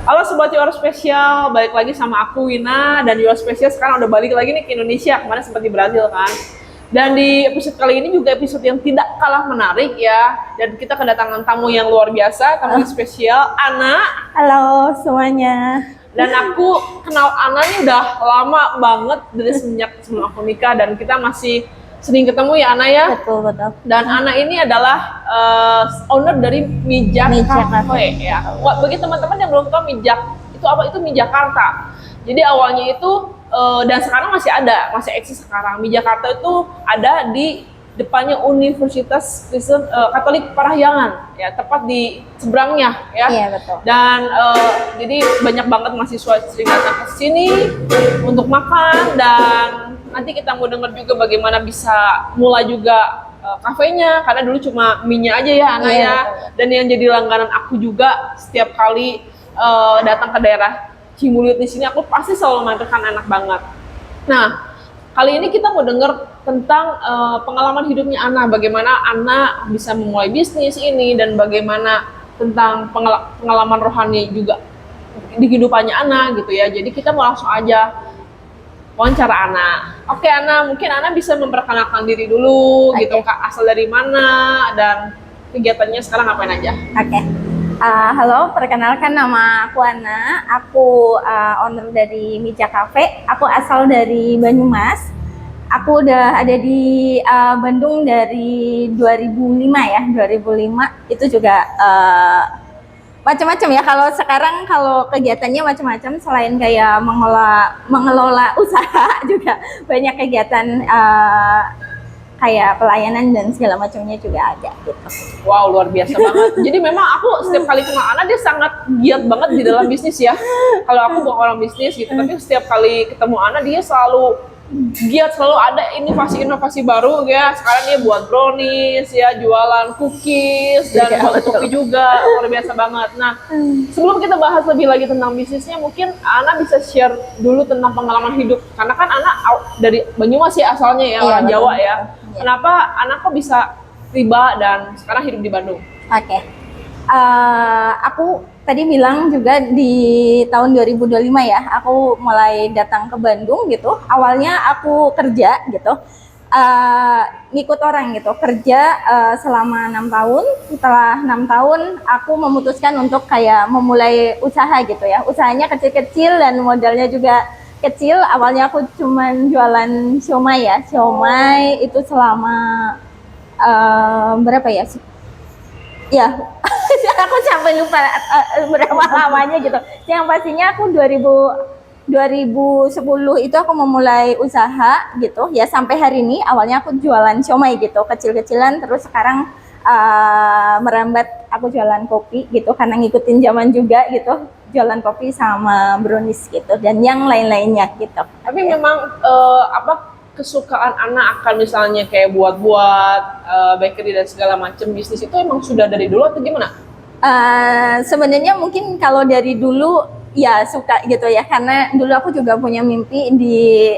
Halo Sobat Your Spesial, balik lagi sama aku Wina. Dan Your Spesial sekarang udah balik lagi nih ke Indonesia. Kemarin sempat di Brazil kan. Dan di episode kali ini juga episode yang tidak kalah menarik ya. Dan kita kedatangan tamu yang luar biasa, tamu yang spesial, Ana. Halo semuanya. Dan aku kenal Ana nih udah lama banget dari semenjak sebelum aku nikah. Dan kita masih sering ketemu ya Ana ya. Betul. Dan Ana ini adalah owner dari Mijak Cafe ya. Bagi teman-teman yang belum tahu Mijak itu apa, itu Mie Jakarta. Jadi awalnya itu dan sekarang masih ada, masih eksis sekarang. Mie Jakarta itu ada di depannya Universitas Kristen Katolik Parahyangan ya, tepat di seberangnya ya. Iya betul. Dan jadi banyak banget mahasiswa sering datang ke sini untuk makan, dan nanti kita mau dengar juga bagaimana bisa mulai juga kafenya, karena dulu cuma mie-nya aja ya Ana ya. Dan yang jadi langganan aku juga setiap kali datang ke daerah Cimuluyut di sini, aku pasti selalu makan enak banget. Nah, kali ini kita mau dengar tentang pengalaman hidupnya Ana, bagaimana Ana bisa memulai bisnis ini dan bagaimana tentang pengalaman rohani juga di kehidupannya Ana gitu ya. Jadi kita mau langsung aja wawancara Ana. Oke Ana, mungkin Ana bisa memperkenalkan diri dulu gitu, Kak, asal dari mana dan kegiatannya sekarang ngapain aja? Oke. Halo, perkenalkan nama aku Ana. Aku owner dari Mijak Cafe. Aku asal dari Banyumas. Aku udah ada di Bandung dari 2005 ya. 2005 itu juga macam-macam ya. Kalau sekarang kalau kegiatannya macam-macam, selain kayak mengelola usaha juga banyak kegiatan kayak pelayanan dan segala macamnya juga ada gitu. Wow, luar biasa banget. Jadi memang aku setiap kali kenal Ana dia sangat giat banget di dalam bisnis ya. Kalau aku bukan orang bisnis gitu, tapi setiap kali ketemu Ana dia selalu giat, selalu ada inovasi-inovasi baru ya. Sekarang dia buat brownies ya, jualan cookies dan buat kopi juga, luar biasa banget. Nah, sebelum kita bahas lebih lagi tentang bisnisnya, mungkin Ana bisa share dulu tentang pengalaman hidup, karena kan Ana dari Banyumas ya asalnya ya, orang Jawa ya. Kenapa Ana kok bisa tiba dan sekarang hidup di Bandung? Oke. Aku tadi bilang juga di tahun 2025 ya, aku mulai datang ke Bandung gitu. Awalnya aku kerja gitu, ngikut orang gitu, kerja selama 6 tahun. Setelah 6 tahun, aku memutuskan untuk kayak memulai usaha gitu ya. Usahanya kecil-kecil dan modalnya juga kecil. Awalnya aku cuman jualan siomay ya, siomay itu selama berapa ya? Ya, aku sampai lupa berapa lamanya gitu. Yang pastinya aku 2010 itu aku memulai usaha gitu ya, sampai hari ini. Awalnya aku jualan siomay gitu, kecil-kecilan, terus sekarang merambat aku jualan kopi gitu, karena ngikutin zaman juga gitu, jualan kopi sama brownies gitu dan yang lain-lainnya gitu. Tapi memang kesukaan Ana akan misalnya kayak buat bakery dan segala macam bisnis itu emang sudah dari dulu atau gimana? Sebenarnya mungkin kalau dari dulu ya suka gitu ya, karena dulu aku juga punya mimpi di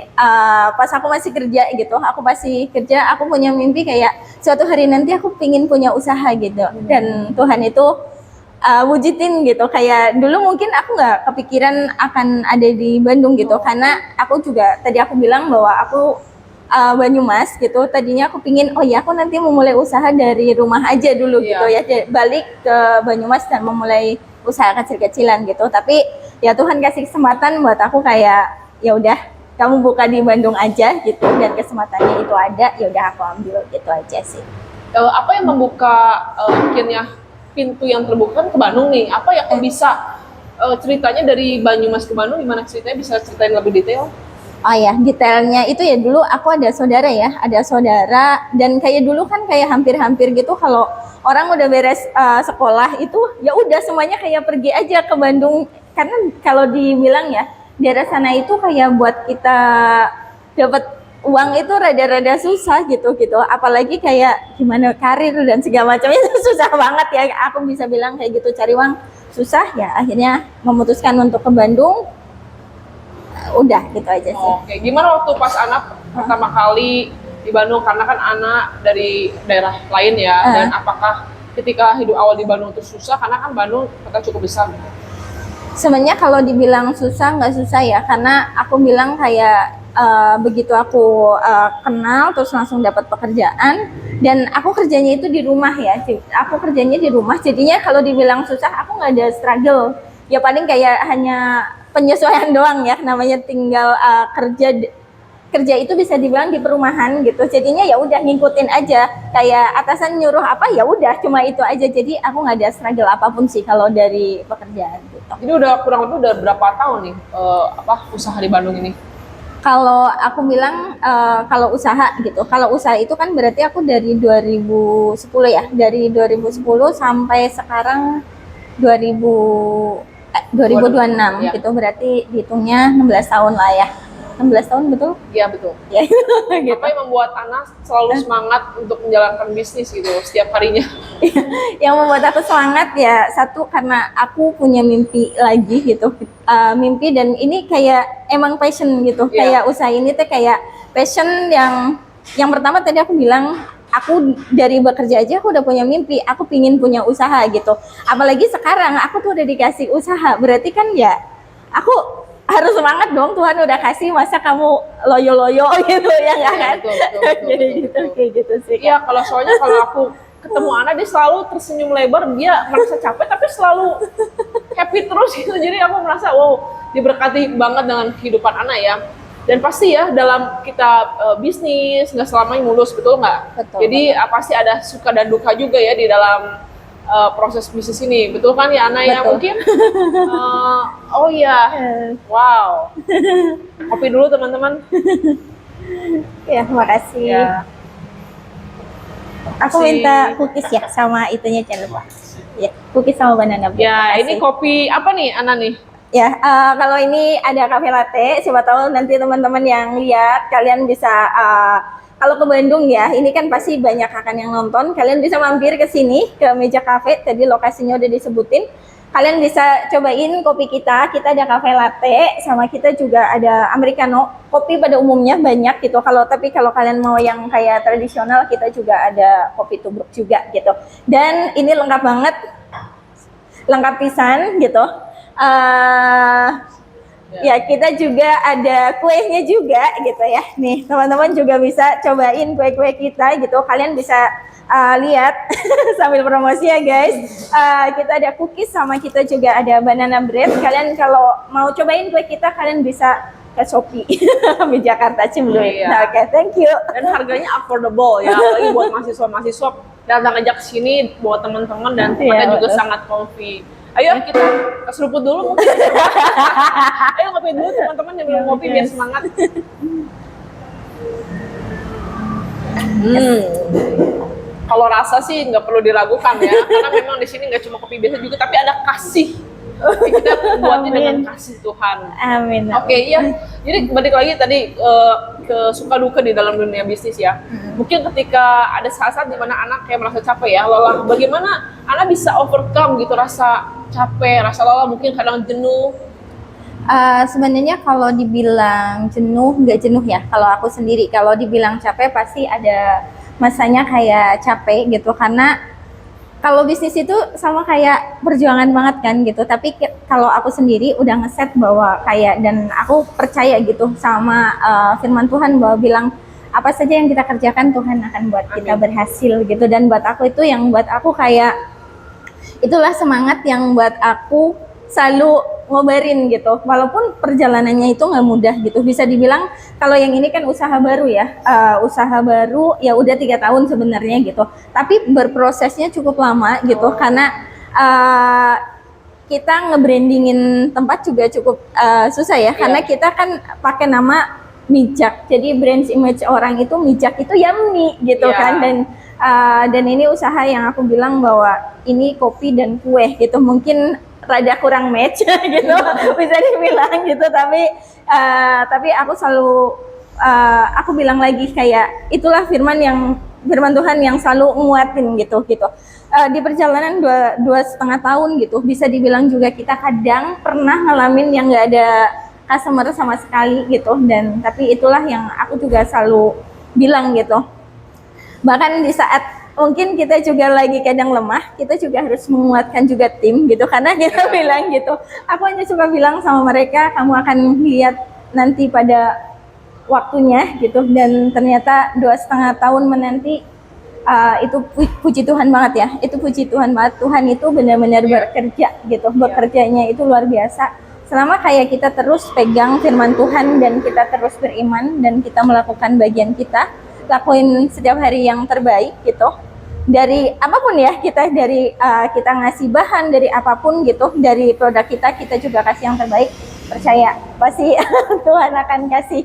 pas aku masih kerja gitu. Aku masih kerja, aku punya mimpi kayak suatu hari nanti aku pingin punya usaha gitu. Dan Tuhan itu wujudin gitu. Kayak dulu mungkin aku nggak kepikiran akan ada di Bandung gitu, karena aku juga tadi aku bilang bahwa aku Banyumas gitu. Tadinya aku pingin, oh ya aku nanti memulai usaha dari rumah aja dulu gitu ya, balik ke Banyumas dan memulai usaha kecil-kecilan gitu. Tapi ya Tuhan kasih kesempatan buat aku kayak ya udah kamu buka di Bandung aja gitu, dan kesempatannya itu ada, ya udah aku ambil gitu aja sih. Apa yang membuka akhirnya pintu yang terbuka ke Bandung nih? Apa yang bisa ceritanya dari Banyumas ke Bandung, gimana ceritanya, bisa ceritain lebih detail? Oh ya, detailnya itu ya, dulu aku ada saudara ya, dan kayak dulu kan kayak hampir-hampir gitu kalau orang udah beres sekolah itu ya udah semuanya kayak pergi aja ke Bandung, karena kalau dibilang ya daerah sana itu kayak buat kita dapat uang itu rada-rada susah gitu, apalagi kayak gimana karir dan segala macam itu susah banget ya. Aku bisa bilang kayak gitu, cari uang susah ya, akhirnya memutuskan untuk ke Bandung. Udah gitu aja sih. Oke, gimana waktu pas anak pertama kali di Bandung, karena kan anak dari daerah lain ya, dan apakah ketika hidup awal di Bandung itu susah, karena kan Bandung kota cukup besar? Sebenarnya kalau dibilang susah nggak susah ya, karena aku bilang kayak begitu aku kenal terus langsung dapat pekerjaan, dan aku kerjanya itu di rumah ya. Aku kerjanya di rumah, jadinya kalau dibilang susah aku nggak ada struggle. Ya paling kayak hanya penyesuaian doang ya, namanya tinggal kerja itu bisa dibilang di perumahan gitu, jadinya ya udah ngikutin aja, kayak atasan nyuruh apa ya udah cuma itu aja, jadi aku nggak ada struggle apapun sih kalau dari pekerjaan gitu. Jadi udah kurang lebih udah berapa tahun nih usaha di Bandung ini? Kalau aku bilang kalau usaha gitu, kalau usaha itu kan berarti aku dari 2010 ya, dari 2010 sampai sekarang 2026 ya. gitu, berarti dihitungnya 16 tahun lah ya. 16 tahun betul? Iya betul. Ya. Gitu. Apa yang membuat Ana selalu semangat untuk menjalankan bisnis gitu setiap harinya? Yang membuat aku semangat ya, satu karena aku punya mimpi lagi gitu, mimpi, dan ini kayak emang passion gitu. Kayak usaha ini tuh kayak passion. Yang pertama tadi aku bilang, aku dari bekerja aja aku udah punya mimpi, aku pingin punya usaha gitu. Apalagi sekarang aku tuh udah dikasih usaha, berarti kan ya aku harus semangat dong, Tuhan udah kasih, masa kamu loyo-loyo gitu ya nggak kan? Jadi gitu, kayak gitu sih. Iya, kalau soalnya kalau aku ketemu Ana, dia selalu tersenyum lebar, dia merasa capek tapi selalu happy terus gitu. Jadi aku merasa wow, diberkati banget dengan kehidupan Ana ya. Dan pasti ya dalam kita bisnis nggak selamanya mulus, betul nggak? Betul. Jadi pasti ada suka dan duka juga ya di dalam proses bisnis ini, betul kan ya Ana ya? Mungkin oh iya, wow, kopi dulu teman-teman. Ya, makasih. Ya. Aku minta cookies ya, sama itunya jangan lupa. Ya, cookies sama banana bread. Ya, ini kopi apa nih Ana nih? Ya, kalau ini ada cafe latte, siapa tahu nanti teman-teman yang lihat, kalian bisa kalau ke Bandung ya, ini kan pasti banyak akan yang nonton. Kalian bisa mampir ke sini, ke Meja Cafe. Tadi lokasinya udah disebutin. Kalian bisa cobain kopi kita. Kita ada cafe latte, sama kita juga ada americano. Kopi pada umumnya banyak gitu. Tapi kalau kalian mau yang kayak tradisional, kita juga ada kopi tubruk juga gitu. Dan ini lengkap banget, lengkap pisan gitu. Ya, kita juga ada kuenya juga gitu ya. Nih, teman-teman juga bisa cobain kue-kue kita gitu. Kalian bisa lihat sambil promosi ya guys. Kita ada cookies, sama kita juga ada banana bread. Kalian kalau mau cobain kue kita, kalian bisa ke Shopee di Jakarta Cimluit. Iya. Oke, thank you. Dan harganya affordable ya, apalagi buat mahasiswa-mahasiswa datang aja ke sini buat teman-teman, dan tempatnya juga sangat comfy. Ayo kita seruput dulu mungkin. Ayo ngopi dulu teman-teman yang belum ngopi biar semangat. Kalau rasa sih nggak perlu diragukan ya, karena memang di sini nggak cuma kopi biasa juga, tapi ada kasih. Kita buatnya dengan kasih Tuhan. Amin. Oke, iya. Jadi balik lagi tadi ke suka duka di dalam dunia bisnis ya. Mungkin ketika ada saat-saat dimana anak kayak merasa capek ya, lelah. Bagaimana anak bisa overcome gitu rasa capek, rasa lelah, mungkin kadang jenuh. Sebenarnya kalau dibilang jenuh, nggak jenuh ya. Kalau aku sendiri, kalau dibilang capek pasti ada masanya kayak capek gitu, karena kalau bisnis itu sama kayak perjuangan banget kan gitu. Tapi kalau aku sendiri udah ngeset bahwa kayak, dan aku percaya gitu sama firman Tuhan bahwa bilang apa saja yang kita kerjakan Tuhan akan buat kita berhasil gitu. Dan buat aku itu yang buat aku kayak, itulah semangat yang buat aku selalu ngobarin gitu, walaupun perjalanannya itu nggak mudah gitu. Bisa dibilang kalau yang ini kan usaha baru ya, usaha baru ya udah 3 tahun sebenarnya gitu, tapi berprosesnya cukup lama gitu, karena kita nge-brandingin tempat juga cukup susah ya, karena kita kan pakai nama Mijak, jadi brand image orang itu Mijak itu yummy gitu kan, dan ini usaha yang aku bilang bahwa ini kopi dan kue gitu, mungkin rada kurang match gitu bisa dibilang gitu, tapi aku selalu aku bilang lagi kayak itulah firman Tuhan yang selalu nguatin gitu. Di perjalanan 2,5 tahun gitu, bisa dibilang juga kita kadang pernah ngalamin yang nggak ada customer sama sekali gitu, tapi itulah yang aku juga selalu bilang gitu. Bahkan di saat mungkin kita juga lagi kadang lemah, kita juga harus menguatkan juga tim gitu, karena kita bilang gitu, aku hanya suka bilang sama mereka, kamu akan lihat nanti pada waktunya gitu, dan ternyata 2,5 tahun menanti, itu puji Tuhan banget ya, itu puji Tuhan banget, Tuhan itu benar-benar bekerja gitu, bekerjanya itu luar biasa. Selama kayak kita terus pegang firman Tuhan dan kita terus beriman dan kita melakukan bagian kita, lakuin setiap hari yang terbaik gitu, dari apapun ya, kita dari kita ngasih bahan dari apapun gitu, dari produk kita, kita juga kasih yang terbaik, percaya pasti Tuhan akan kasih,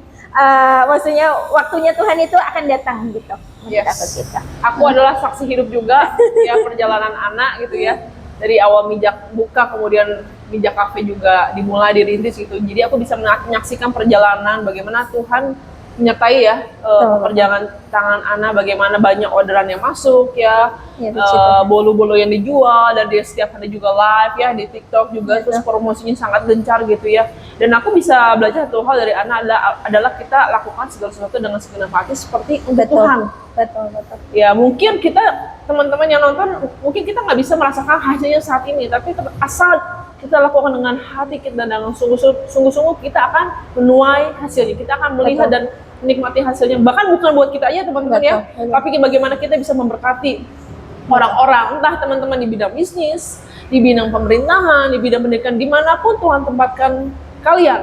maksudnya waktunya Tuhan itu akan datang gitu. Yes. Aku adalah saksi hidup juga ya perjalanan anak gitu ya, dari awal Mijak buka, kemudian Mijak Cafe juga dimulai dirintis gitu. Jadi aku bisa menyaksikan perjalanan bagaimana Tuhan menyertai ya perjalanan tangan Ana, bagaimana banyak orderan yang masuk ya, bolu-bolu yang dijual, dan dia setiap hari juga live ya di TikTok juga, terus promosinya sangat gencar gitu ya. Dan aku bisa belajar satu hal dari Ana adalah kita lakukan segala sesuatu dengan segenap hati seperti untuk Tuhan. Betul. Ya mungkin kita, teman-teman yang nonton, mungkin kita nggak bisa merasakan hasilnya saat ini, tapi asal kita lakukan dengan hati kita dan dengan sungguh-sungguh, kita akan menuai hasilnya, kita akan melihat dan menikmati hasilnya. Bahkan bukan buat kita aja teman-teman ya, tapi bagaimana kita bisa memberkati orang-orang, entah teman-teman di bidang bisnis, di bidang pemerintahan, di bidang pendidikan, dimanapun Tuhan tempatkan kalian.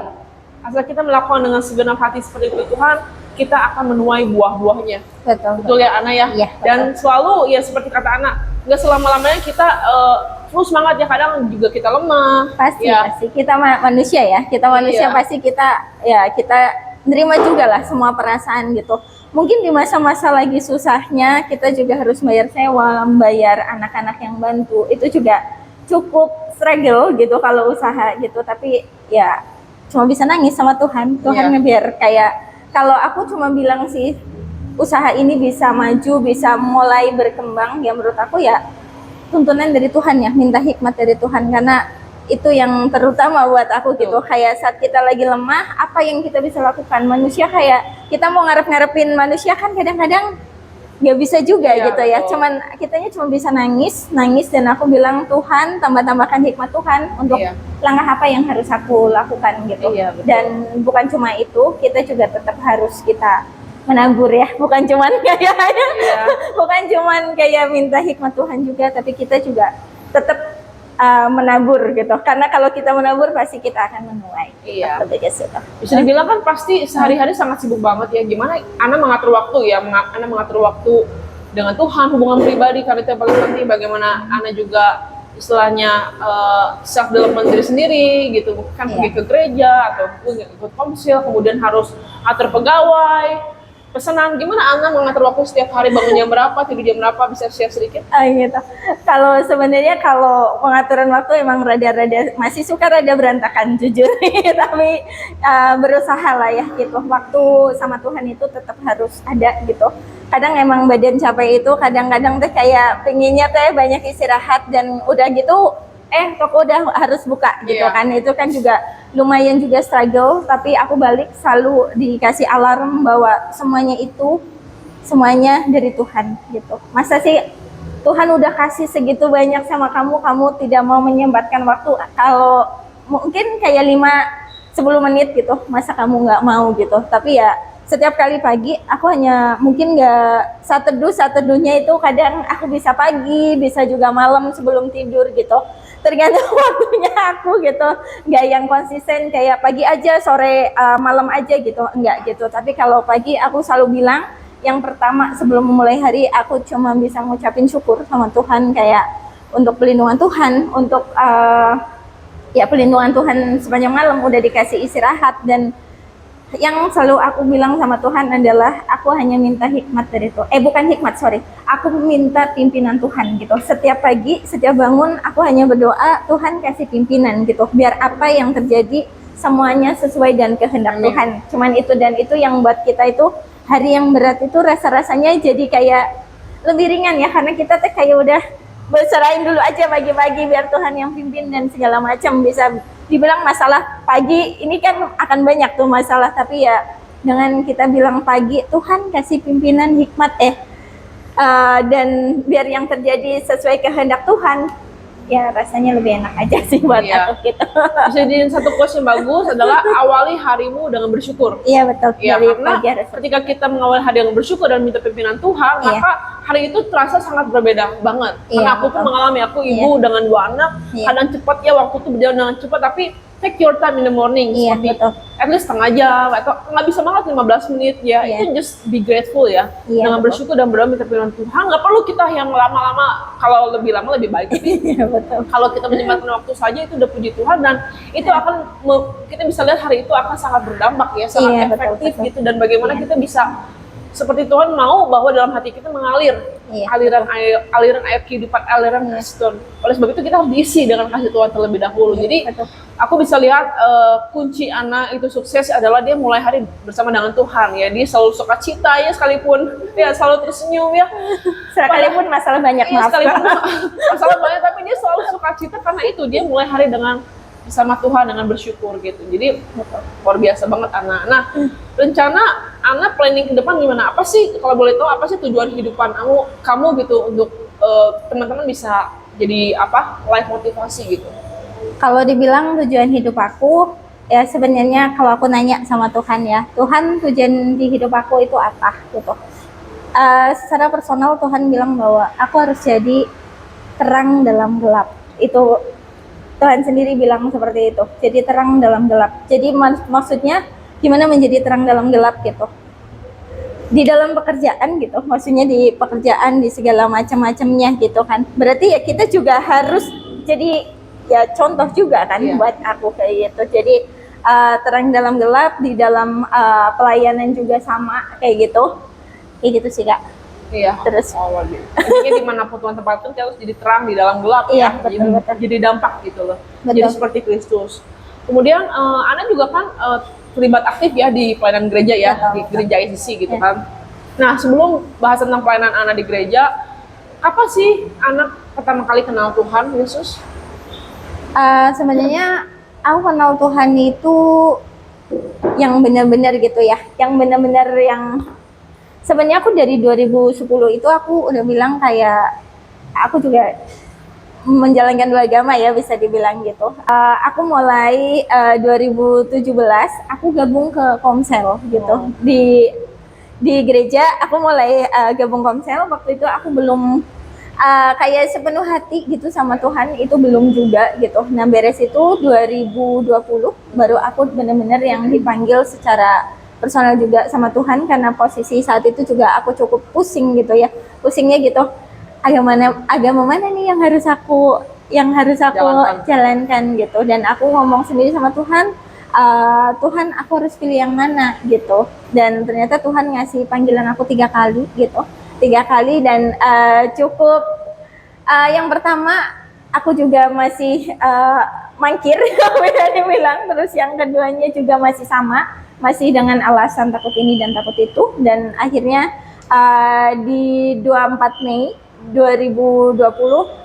Asal kita melakukan dengan segenap hati seperti itu, Tuhan, kita akan menuai buah-buahnya. Betul ya Ana ya? Dan selalu ya seperti kata Ana, nggak selama-lamanya kita terus semangat ya, kadang juga kita lemah. Pasti kita manusia ya, kita manusia pasti kita nerima juga lah semua perasaan gitu. Mungkin di masa-masa lagi susahnya kita juga harus bayar sewa, bayar anak-anak yang bantu, itu juga cukup struggle gitu kalau usaha gitu. Tapi ya cuma bisa nangis sama Tuhan biar kayak, kalau aku cuma bilang sih usaha ini bisa maju, bisa mulai berkembang, ya menurut aku ya tuntunan dari Tuhan ya, minta hikmat dari Tuhan, karena itu yang terutama buat aku gitu. Kayak saat kita lagi lemah, apa yang kita bisa lakukan? Manusia kayak kita mau ngarep-ngarepin manusia kan kadang-kadang nggak bisa juga gitu ya. Kitanya cuma bisa nangis, dan aku bilang, Tuhan tambahkan hikmat Tuhan untuk langkah apa yang harus aku lakukan gitu. Dan bukan cuma itu, kita juga tetap harus kita menabur ya, bukan cuman kayak minta hikmat Tuhan juga, tapi kita juga tetap menabur gitu, karena kalau kita menabur pasti kita akan menuai. Bisa dibilang kan pasti sehari-hari sangat sibuk banget ya. Gimana Ana mengatur waktu ya, Ana mengatur waktu dengan Tuhan, hubungan pribadi, karena itu yang paling penting. Bagaimana Ana juga istilahnya self development diri sendiri gitu, kan pergi ke gereja atau ikut komsil, kemudian harus atur pegawai, pesanan. Gimana Ana mengatur waktu setiap hari, bangun jam berapa, tidur jam berapa, bisa share sedikit? Gitu. Kalau sebenarnya kalau pengaturan waktu emang masih suka rada berantakan jujur, tapi berusaha lah ya gitu. Waktu sama Tuhan itu tetap harus ada gitu. Kadang emang badan capek itu, kadang-kadang teh kayak pengennya teh banyak istirahat, dan udah gitu toko udah harus buka gitu kan. Itu kan juga lumayan juga struggle, tapi aku balik selalu dikasih alarm bahwa semuanya dari Tuhan gitu. Masa sih Tuhan udah kasih segitu banyak sama kamu tidak mau menyempatkan waktu? Kalau mungkin kayak 10 menit gitu, masa kamu nggak mau gitu? Tapi ya setiap kali pagi aku hanya mungkin nggak saat teduhnya itu kadang aku bisa pagi, bisa juga malam sebelum tidur gitu. Tergantung waktunya aku gitu, nggak yang konsisten kayak pagi aja, sore, malam aja gitu, enggak gitu. Tapi kalau pagi aku selalu bilang, yang pertama sebelum memulai hari aku cuma bisa ngucapin syukur sama Tuhan, kayak untuk pelindungan Tuhan, untuk pelindungan Tuhan sepanjang malam, udah dikasih istirahat. Dan yang selalu aku bilang sama Tuhan adalah aku hanya minta hikmat dari Tuhan. Bukan hikmat, sorry. Aku minta pimpinan Tuhan gitu. Setiap pagi, setiap bangun, aku hanya berdoa, Tuhan kasih pimpinan gitu. Biar apa yang terjadi semuanya sesuai dan kehendak Tuhan. Cuman itu, dan itu yang buat kita itu hari yang berat itu rasa-rasanya jadi kayak lebih ringan ya. Karena kita tuh kayak udah berserahin dulu aja pagi-pagi biar Tuhan yang pimpin dan segala macam. Bisa dibilang masalah pagi ini kan akan banyak tuh masalah, tapi ya dengan kita bilang pagi, Tuhan kasih pimpinan hikmat, dan biar yang terjadi sesuai kehendak Tuhan, ya rasanya lebih enak aja sih buat Iya. aku gitu. Bisa jadiin satu quotes yang bagus adalah awali harimu dengan bersyukur. Iya betul, Ya, dari karena pagi harus. ketika kita mengawali hari dengan bersyukur dan minta pimpinan Tuhan, Iya. maka hari itu terasa sangat berbeda banget. Iya, Karena aku pun betul. mengalami, aku ibu dengan 2 anak, Iya. kadang cepat ya waktu itu berjalan dengan cepat, tapi take your time in the morning, Iya, seperti betul. at least setengah jam atau nggak bisa banget 15 menit ya. Iya. Itu just be grateful ya, Iya, dengan betul. bersyukur dan berdoa minta pimpinan Tuhan. Nggak perlu kita yang lama-lama, kalau lebih lama lebih baik. Tapi Iya betul. kalau kita menyempatkan waktu saja itu udah puji Tuhan, dan itu akan kita bisa lihat hari itu akan sangat berdampak ya, sangat Iya, betul, efektif betul. gitu, dan bagaimana kita bisa seperti Tuhan mau bahwa dalam hati kita mengalir Iya. aliran air kehidupan, aliran kasih Tuhan. Oleh sebab itu kita harus diisi dengan kasih Tuhan terlebih dahulu. Jadi Betul. aku bisa lihat kunci Ana itu sukses adalah dia mulai hari bersama dengan Tuhan ya. Dia selalu sukacita ya, sekalipun dia selalu tersenyum ya. Sekalipun masalah banyak, Iya, maaf. sekalipun masalah banyak, tapi dia selalu sukacita karena itu dia mulai hari dengan bersama Tuhan, dengan bersyukur gitu. Jadi luar biasa banget Ana. Nah, rencana Ana planning ke depan gimana? Apa sih, kalau boleh tahu, apa sih tujuan kehidupan kamu gitu untuk teman-teman bisa jadi apa? Life motivasi gitu. Kalau dibilang tujuan hidup aku, ya sebenarnya kalau aku nanya sama Tuhan ya, Tuhan tujuan di hidup aku itu apa gitu. Secara personal Tuhan bilang bahwa aku harus jadi terang dalam gelap. Itu Tuhan sendiri bilang seperti itu. Jadi terang dalam gelap. Jadi maksudnya gimana menjadi terang dalam gelap gitu. Di dalam pekerjaan gitu, maksudnya di pekerjaan, di segala macam-macamnya gitu kan. Berarti ya kita juga harus jadi ya contoh juga kan buat aku kayak gitu. Jadi terang dalam gelap, di dalam pelayanan juga sama kayak gitu. Kayak gitu sih Kak. Iya. Terus intinya dimanapun Tuhan tempatkan kita harus jadi terang di dalam gelap iya, ya. betul, betul. Jadi dampak gitu loh. Betul. Jadi seperti Kristus. Kemudian Ana juga kan terlibat aktif ya di pelayanan gereja ya, Betul, di betul. gereja ICC gitu Ya. kan. Nah, sebelum bahas tentang pelayanan Ana di gereja, kapan sih Ana pertama kali kenal Tuhan Yesus? Sebenarnya aku kenal Tuhan itu yang benar-benar gitu ya, yang benar-benar yang sebenarnya aku dari 2010 itu aku udah bilang kayak aku juga menjalankan 2 agama ya, bisa dibilang gitu. Aku mulai 2017 aku gabung ke Komsel gitu. Di gereja aku mulai gabung Komsel. Waktu itu aku belum kayak sepenuh hati gitu sama Tuhan, itu belum juga gitu. Nah beres itu 2020 baru aku benar-benar yang dipanggil secara personal juga sama Tuhan, karena posisi saat itu juga aku cukup pusing gitu ya, pusingnya gitu, agama mana nih yang harus aku jalankan gitu. Dan aku ngomong sendiri sama Tuhan, Tuhan aku harus pilih yang mana gitu. Dan ternyata Tuhan ngasih panggilan aku 3 kali gitu, 3 kali. Dan cukup yang pertama aku juga masih mangkir bisa dibilang. Terus yang keduanya juga masih sama, masih dengan alasan takut ini dan takut itu. Dan akhirnya di 24 Mei 2020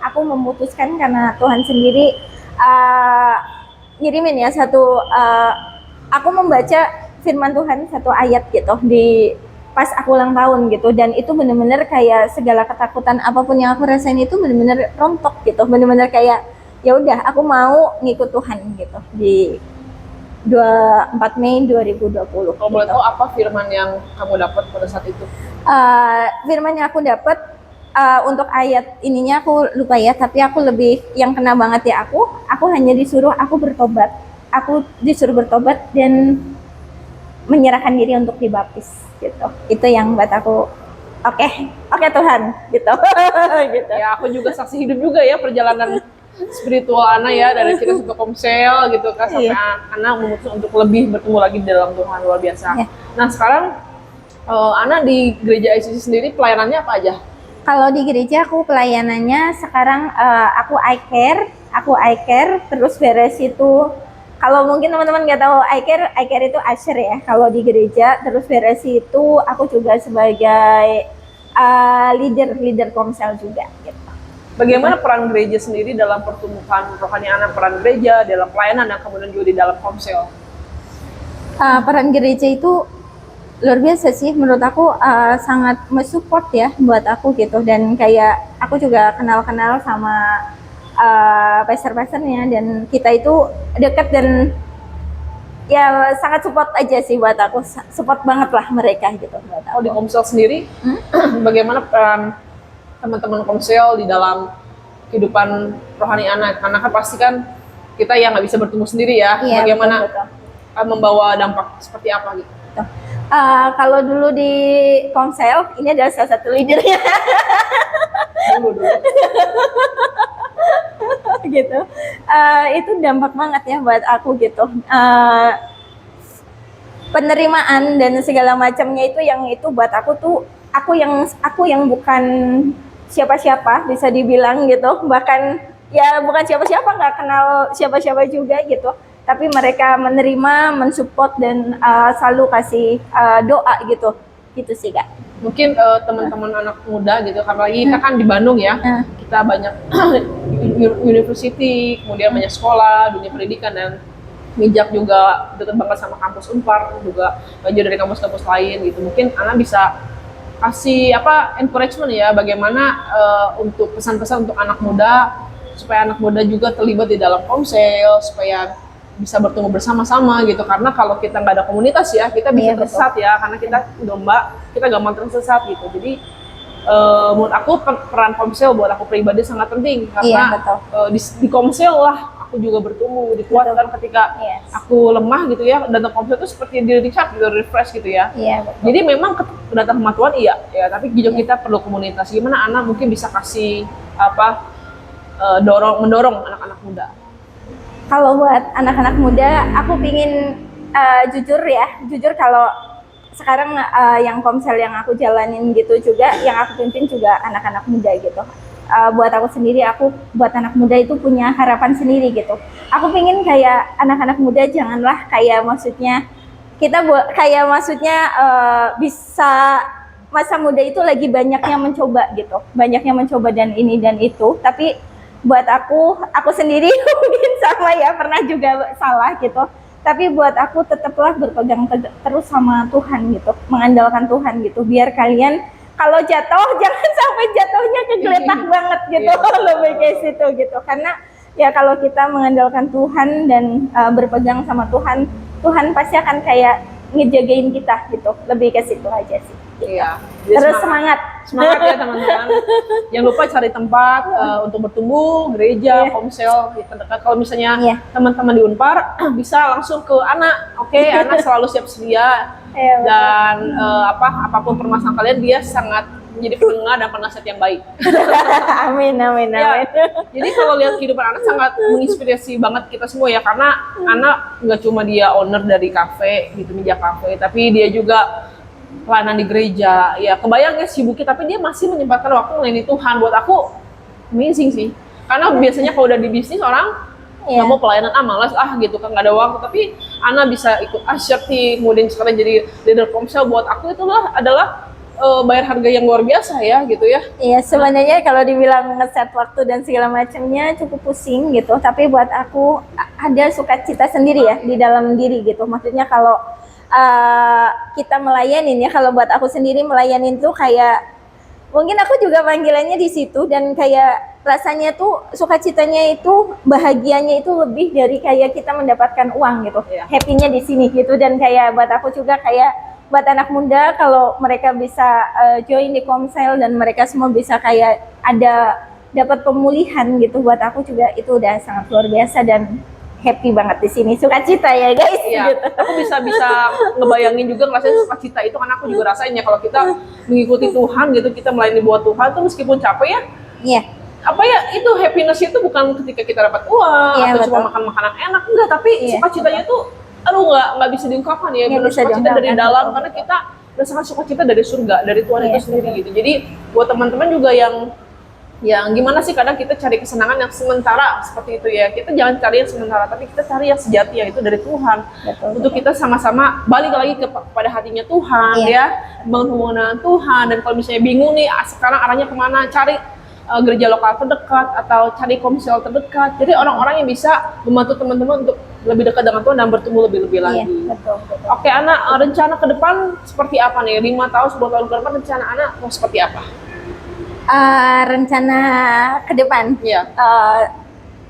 aku memutuskan, karena Tuhan sendiri ngirimin ya satu, aku membaca firman Tuhan satu ayat gitu di pas aku ulang tahun gitu. Dan itu benar-benar kayak segala ketakutan apapun yang aku rasain itu benar-benar rontok gitu, benar-benar kayak ya udah aku mau ngikut Tuhan gitu di 24 Mei 2020. Kalau boleh gitu. tahu apa firman yang kamu dapat pada saat itu? Firman yang aku dapat untuk ayat ininya aku lupa ya, tapi aku lebih yang kena banget ya, aku hanya disuruh aku bertobat. Aku disuruh bertobat dan menyerahkan diri untuk dibaptis gitu. Itu yang buat aku oke Tuhan gitu. Gitu. Ya, aku juga saksi hidup juga ya perjalanan spiritual Ana ya, dari kita satu Komsel gitu kan sampai Ana memutuskan untuk lebih bertemu lagi di dalam Tuhan, luar biasa. Iya. Nah sekarang Ana di gereja ICC sendiri pelayanannya apa aja? Kalau di gereja aku pelayanannya sekarang aku I care, terus beres itu. Kalau mungkin teman-teman nggak tahu I care itu usher ya kalau di gereja. Terus beres itu aku juga sebagai leader Komsel juga gitu. Bagaimana peran gereja sendiri dalam pertumbuhan rohani anak, peran gereja dalam pelayanan dan kemudian juga di dalam Komsel? Peran gereja itu luar biasa sih menurut aku, sangat mensupport ya buat aku gitu, dan kayak aku juga kenal-kenal sama pastor-pastornya, dan kita itu deket dan ya sangat support aja sih buat aku, support banget lah mereka gitu buat Oh, di aku. Komsel sendiri, bagaimana peran teman-teman Komsel di dalam kehidupan rohani anak? Karena kan pasti kan kita yang nggak bisa bertumbuh sendiri ya. Iya, Bagaimana betul, membawa dampak seperti apa gitu? betul. Kalau dulu di Komsel, ini adalah salah satu leadernya Dulu. gitu. Itu dampak banget ya buat aku gitu. Penerimaan dan segala macamnya itu buat aku tuh, aku yang bukan siapa-siapa bisa dibilang gitu, bahkan ya bukan siapa-siapa, nggak kenal siapa-siapa juga gitu, tapi mereka menerima, mensupport, dan selalu kasih doa gitu sih Kak. Mungkin teman-teman anak muda gitu, karena lagi kita kan di Bandung ya, kita banyak university, kemudian banyak sekolah, dunia pendidikan, dan Mijak juga dekat banget sama kampus Unpar, juga belajar dari kampus-kampus lain gitu. Mungkin Ana bisa kasih encouragement ya, bagaimana untuk pesan-pesan untuk anak muda, supaya anak muda juga terlibat di dalam Komsel, supaya bisa bertumbuh bersama-sama gitu. Karena kalau kita nggak ada komunitas ya, kita bisa tersesat ya, karena kita domba, kita gampang tersesat gitu. Jadi menurut aku peran Komsel buat aku pribadi sangat penting, karena di Komsel lah aku juga bertumbuh, dikuatkan ketika aku lemah gitu ya. Datang Komsel itu seperti di recharge gitu, refresh gitu ya. Jadi memang datang sama Tuhan iya ya, tapi juga kita perlu komunitas. Gimana Ana mungkin bisa kasih mendorong anak-anak muda? Kalau buat anak-anak muda, aku pingin jujur kalau sekarang yang Komsel yang aku jalanin gitu juga, yang aku pimpin juga anak-anak muda gitu. Buat aku sendiri, buat anak muda itu punya harapan sendiri gitu. Aku pingin kayak anak-anak muda, janganlah kayak maksudnya bisa masa muda itu lagi banyak yang mencoba gitu, banyak yang mencoba dan ini dan itu, tapi buat aku sendiri mungkin sama ya, pernah juga salah gitu. Tapi buat aku tetaplah berpegang terus sama Tuhan gitu, mengandalkan Tuhan gitu, biar kalian kalau jatuh jangan sampai jatuhnya kegeletak banget gitu, lebih kayak situ gitu. Karena ya kalau kita mengandalkan Tuhan dan berpegang sama Tuhan, Tuhan pasti akan kayak ngejagain kita gitu, lebih ke situ aja sih. Iya. Terus semangat ya teman-teman. Jangan lupa cari tempat untuk bertumbuh, gereja, Komsel di terdekat. Kalau misalnya teman-teman di Unpar bisa langsung ke Ana. Oke, Ana selalu siap sedia. Dan apapun permasalahan kalian, dia sangat menjadi pendengar dan penasihat yang baik. Amin. Ya, jadi kalau lihat kehidupan Ana sangat menginspirasi banget kita semua ya, karena Ana nggak cuma dia owner dari kafe gitu, Mijak Cafe, tapi dia juga pelayanan di gereja. Ya kebayang ya sibuknya, tapi dia masih menyempatkan waktu melayani Tuhan. Buat aku amazing sih, karena biasanya kalau udah di bisnis orang nggak mau pelayanan, malas gitu kan, nggak ada waktu. Tapi Ana bisa ikut Asyik, kemudian sekarang jadi leader Komsel. Buat aku itu adalah bayar harga yang luar biasa ya gitu ya. Iya, sebenarnya kalau dibilang ngeset waktu dan segala macamnya cukup pusing gitu, tapi buat aku ada sukacita sendiri ya di dalam diri gitu. Maksudnya kalau kita melayanin ya, kalau buat aku sendiri melayanin tuh kayak mungkin aku juga panggilannya di situ, dan kayak rasanya tuh sukacitanya itu, bahagianya itu lebih dari kayak kita mendapatkan uang gitu. Happy-nya di sini gitu. Dan kayak buat aku juga kayak buat anak muda, kalau mereka bisa join di Komsel dan mereka semua bisa kayak dapat pemulihan gitu, buat aku juga itu udah sangat luar biasa dan happy banget di sini, sukacita ya guys. Iya, gitu. aku bisa ngebayangin juga ngerasain sukacita itu, karena aku juga rasain ya kalau kita mengikuti Tuhan gitu, kita melayani buat Tuhan tuh meskipun capek ya. Iya. Itu happiness itu bukan ketika kita dapat uang atau cuma makan makanan enak, enggak, tapi sukacitanya tuh nggak bisa diungkapkan ya, benar sukacita dari dalam, karena kita merasakan sukacita dari surga, dari Tuhan itu sendiri gitu. Jadi buat teman-teman juga yang gimana sih, kadang kita cari kesenangan yang sementara seperti itu ya, kita jangan cari yang sementara, tapi kita cari yang sejati, yaitu dari Tuhan. Untuk kita sama-sama balik lagi kepada hatinya Tuhan ya, bangun hubungan dengan Tuhan. Dan kalau misalnya bingung nih sekarang arahnya kemana, cari gereja lokal terdekat atau cari Komsel terdekat. Jadi orang-orang yang bisa membantu teman-teman untuk lebih dekat dengan Tuhan dan bertumbuh lebih-lebih Iya, lagi. betul, betul. Oke, Ana, rencana ke depan seperti apa nih? 5 tahun, 10 tahun ke depan rencana Ana mau seperti apa? Rencana ke depan. Iya.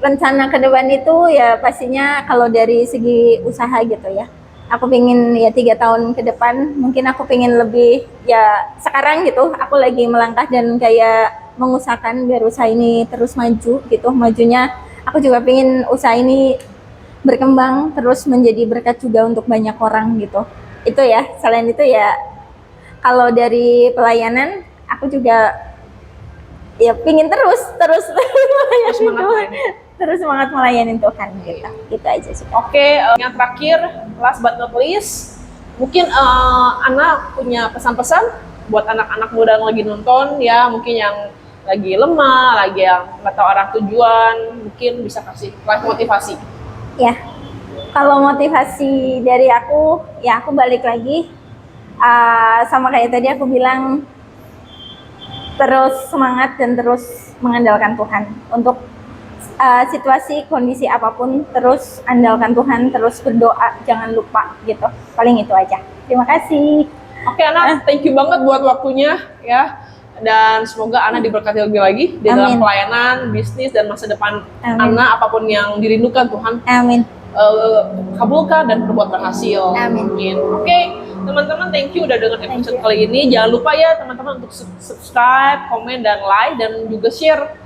Rencana ke depan itu ya pastinya kalau dari segi usaha gitu ya. Aku pengen ya 3 tahun ke depan mungkin aku pengen lebih ya sekarang gitu. Aku lagi melangkah dan kayak mengusahakan biar usaha ini terus maju gitu. Majunya aku juga pengen usaha ini berkembang terus menjadi berkat juga untuk banyak orang gitu. Itu ya. Selain itu ya kalau dari pelayanan aku juga ya pingin terus melayani Semangat Tuhan. melayani. Terus semangat melayani Tuhan gitu aja sih. Oke, yang terakhir, last but not least, mungkin Ana punya pesan-pesan buat anak-anak muda yang lagi nonton ya, mungkin yang lagi lemah, lagi yang nggak tahu arah tujuan, mungkin bisa kasih live motivasi. Ya, kalau motivasi dari aku, ya aku balik lagi sama kayak tadi aku bilang terus semangat dan terus mengandalkan Tuhan untuk situasi kondisi apapun terus andalkan Tuhan, terus berdoa, jangan lupa gitu. Paling itu aja. Terima kasih. Oke, Ana, thank you banget buat waktunya ya. Dan semoga Ana diberkati lebih lagi di dalam Amin. pelayanan, bisnis, dan masa depan Amin. Ana, apapun yang dirindukan Tuhan, Amin. kabulkan dan berbuat berhasil. Amin. Oke, teman-teman, thank you udah dengar episode you. kali ini. Jangan lupa ya teman-teman untuk subscribe, komen, dan like, dan juga share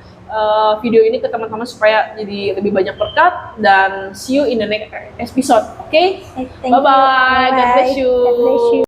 video ini ke teman-teman supaya jadi lebih banyak berkat. Dan see you in the next episode. Oke, Thank you. bye-bye. God bless you. God bless you.